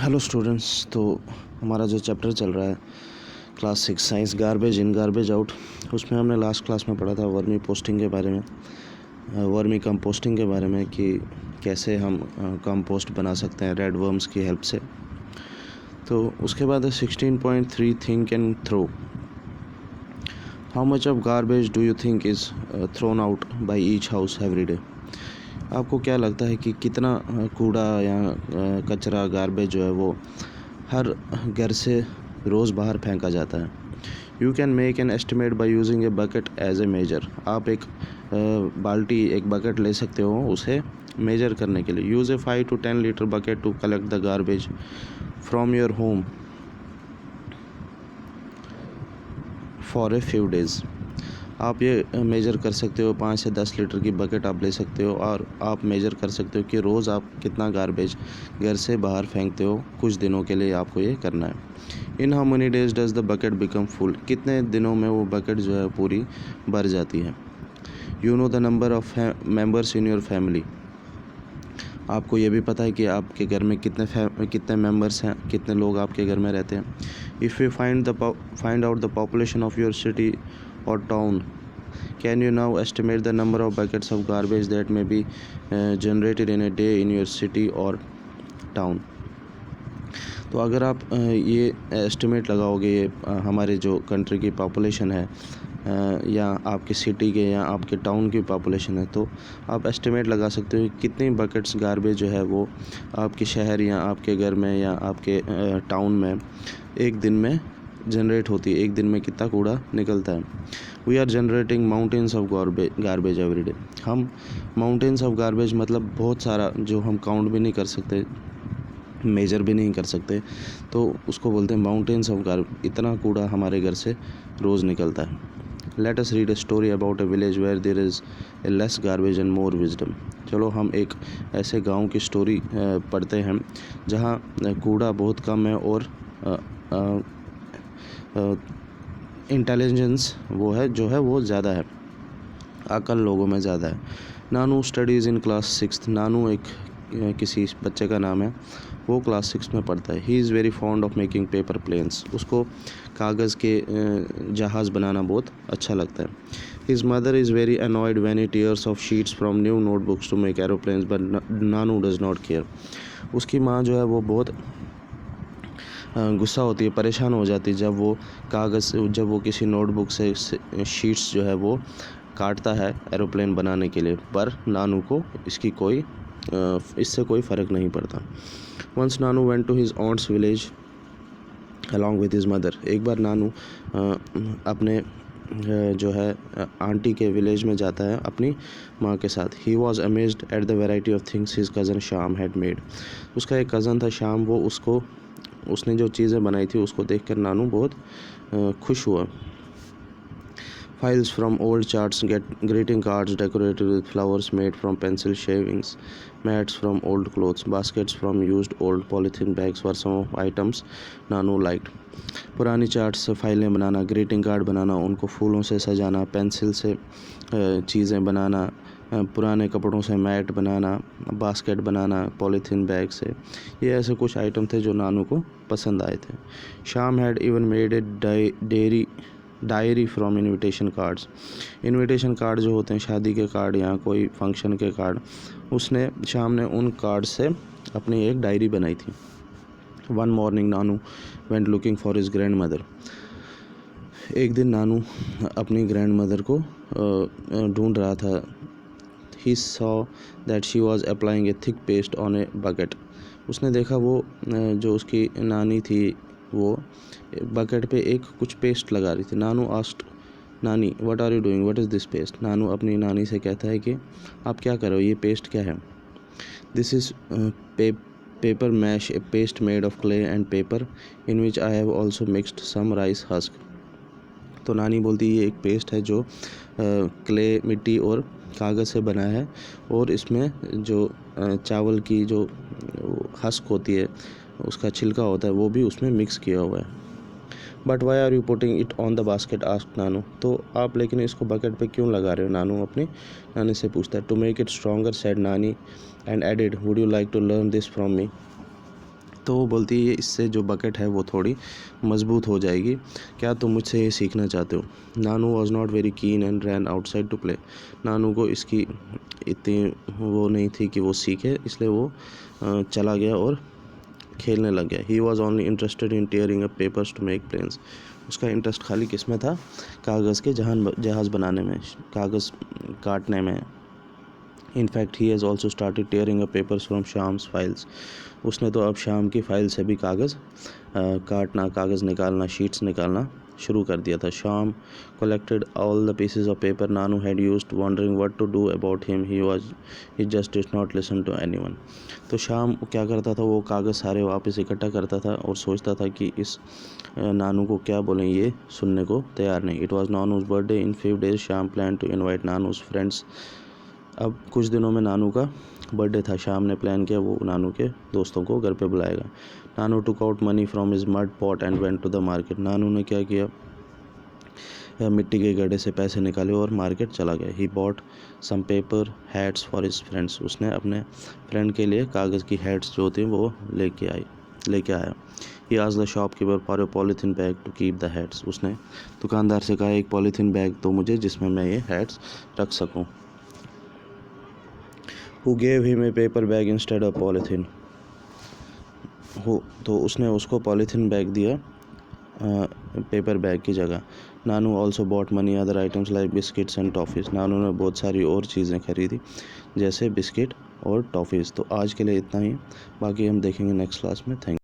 Hello students. तो हमारा जो चैप्टर चल रहा है class 6 science garbage in garbage out, उसमें हमने लास्ट क्लास में पढ़ा था वर्मी पोस्टिंग के बारे में, वर्मी कंपोस्टिंग के बारे में कि कैसे हम कंपोस्ट बना सकते हैं रेड वर्म्स की हेल्प से। तो उसके बाद है 16.3 think and throw. How much of garbage do you think is thrown out by each house every day. आपको क्या लगता है कि कितना कूड़ा या कचरा गार्बेज जो है वो हर घर से रोज़ बाहर फेंका जाता है। You can make an estimate by using a bucket as a measure. आप एक बाल्टी एक बकेट ले सकते हो उसे मेजर करने के लिए। Use a 5 to 10 litre bucket to collect the garbage from your home for a few days. आप ये मेजर कर सकते हो, 5 से 10 लीटर की बकेट आप ले सकते हो और आप मेजर कर सकते हो कि रोज़ आप कितना गार्बेज घर से बाहर फेंकते हो। कुछ दिनों के लिए आपको ये करना है। In how many days does the bucket become full. कितने दिनों में वो बकेट जो है पूरी भर जाती है। You know the number of members in your family. आपको ये भी पता है कि आपके घर में कितने मेंबर्स हैं, कितने लोग आपके घर में रहते हैं। If you find out the population of your city और town, can you now estimate the number of buckets of garbage that may be generated in a day in your city or town। तो अगर आप ये estimate लगाओगे, ये हमारे जो country की पॉपुलेशन है या आपके सिटी के या आपके टाउन की पॉपुलेशन है, तो आप एस्टिमेट लगा सकते हो कितनी बकेट्स गार्बेज जो है वो आपके शहर या आपके घर में या आपके टाउन में एक दिन में जनरेट होती है। एक दिन में कितना कूड़ा निकलता है। We are generating mountains of garbage every day. हम माउंटेन्स ऑफ गार्बेज मतलब बहुत सारा जो हम काउंट भी नहीं कर सकते, मेजर भी नहीं कर सकते, तो उसको बोलते हैं माउंटेन्स ऑफ गार्बेज। इतना कूड़ा हमारे घर से रोज़ निकलता है। Let us read a story about a village where there is a less garbage and more wisdom. चलो हम एक ऐसे गांव की स्टोरी पढ़ते हैं जहां कूड़ा बहुत कम है और इंटेलिजेंस वो है जो है वो ज़्यादा है, अकल लोगों में ज़्यादा है। नानू स्टडीज़ इन क्लास 6। नानू एक किसी बच्चे का नाम है, वो क्लास 6 में पढ़ता है। He is very fond of making paper planes. उसको कागज़ के जहाज़ बनाना बहुत अच्छा लगता है। His mother is very annoyed when he tears off sheets from new notebooks to make aeroplanes but Nanu does not care. उसकी माँ जो है वो बहुत गुस्सा होती है, परेशान हो जाती है जब वो किसी नोटबुक से शीट्स जो है वो काटता है एरोप्लेन बनाने के लिए, पर नानू को इससे कोई फ़र्क नहीं पड़ता। Once Nanu went to his aunt's village along with his mother. एक बार नानू अपने जो है आंटी के विलेज में जाता है अपनी माँ के साथ। He was amazed at the variety of things his cousin Shyam had made. उसका एक कज़न था श्याम, उसने जो चीज़ें बनाई थी उसको देखकर नानू बहुत खुश हुआ। Files from old charts, greeting cards decorated with flowers made from pencil shavings, mats from old clothes, baskets from used old polythene bags were some of items Nanu liked। पुरानी चार्ट से फाइलें बनाना, ग्रीटिंग कार्ड बनाना, उनको फूलों से सजाना, pencil से चीज़ें बनाना, पुराने कपड़ों से मैट बनाना, बास्केट बनाना पॉलीथीन बैग से, ये ऐसे कुछ आइटम थे जो नानू को पसंद आए थे। शाम had even made a diary from invitation cards. Invitation card जो होते हैं, शादी के कार्ड या कोई फंक्शन के कार्ड, शाम ने उन कार्ड से अपनी एक डायरी बनाई थी। One morning Nanu went looking for his grand mother. एक दिन नानू अपनी ग्रैंड मदर को ढूंढ रहा था। He saw that she was applying A thick paste on a bucket. उसने देखा वो जो उसकी नानी थी वो बकेट पे एक कुछ पेस्ट लगा रही थी। Nanu asked Nani what are you doing, what is this paste. Nanu अपनी नानी से कहता है कि आप क्या कर रहे हो, ये पेस्ट क्या है। This is paper mash, a paste made of clay and paper in which I have also mixed some rice husk. तो नानी बोलती ये एक पेस्ट है जो क्ले, मिट्टी और कागज़ से बना है और इसमें जो चावल की जो हस्क होती है, उसका छिलका होता है, वो भी उसमें मिक्स किया हुआ है। But why are you putting it on the basket asked Nanu. तो आप लेकिन इसको बकेट पे क्यों लगा रहे हो, नानू अपनी नानी से पूछता है। To make it stronger said Nani and added would you like to learn this from me. तो वो बोलती है इससे जो बकेट है वो थोड़ी मज़बूत हो जाएगी, क्या तुम मुझसे ये सीखना चाहते हो? Nanu was not very keen and ran outside to play. Nanu को इसकी इतनी वो नहीं थी कि वो सीखे, इसलिए वो चला गया और खेलने लग गया। He was only interested in tearing up papers to make planes. उसका इंटरेस्ट खाली किस में था? कागज़ के जहाज़ बनाने में, कागज़ काटने में। In fact he has also started tearing up papers from Sham's files. उसने तो अब शाम की फाइल से भी कागज़ काटना, कागज़ निकालना, शीट्स निकालना शुरू कर दिया था। शाम collected all the pieces of paper Nanu had used, wondering what to do about him. He just did not listen to anyone. तो शाम क्या करता था, वो कागज़ सारे वापस इकट्ठा करता था और सोचता था कि इस नानू को क्या बोलें, ये सुनने को तैयार नहीं। It was Nanu's birthday in 5 days. Sham plan to invite Nanu's friends. अब कुछ दिनों में नानू का बर्थडे था। शाम ने प्लान किया वो नानू के दोस्तों को घर पे बुलाएगा। Nanu took out money from his mud pot and went to the market. Nanu ने क्या किया, मिट्टी के गड्ढे से पैसे निकाले और मार्केट चला गया। He bought some paper hats for his friends. उसने अपने फ्रेंड के लिए कागज़ की हैट्स जो होती हैं वो लेके आया। He asked the shopkeeper for a polythene bag to keep the hats. उसने दुकानदार से कहा एक पॉलीथीन बैग तो मुझे जिसमें मैं ये हैट्स रख सकूं। Who gave him a paper bag instead of polythene? तो उसने उसको पॉलीथीन बैग दिया पेपर बैग की जगह। Nanu also bought many other items like biscuits and toffees. Nanu ने बहुत सारी और चीज़ें खरीदी जैसे बिस्किट और टॉफ़ीज़। तो आज के लिए इतना ही, बाकी हम देखेंगे नेक्स्ट क्लास में। थैंक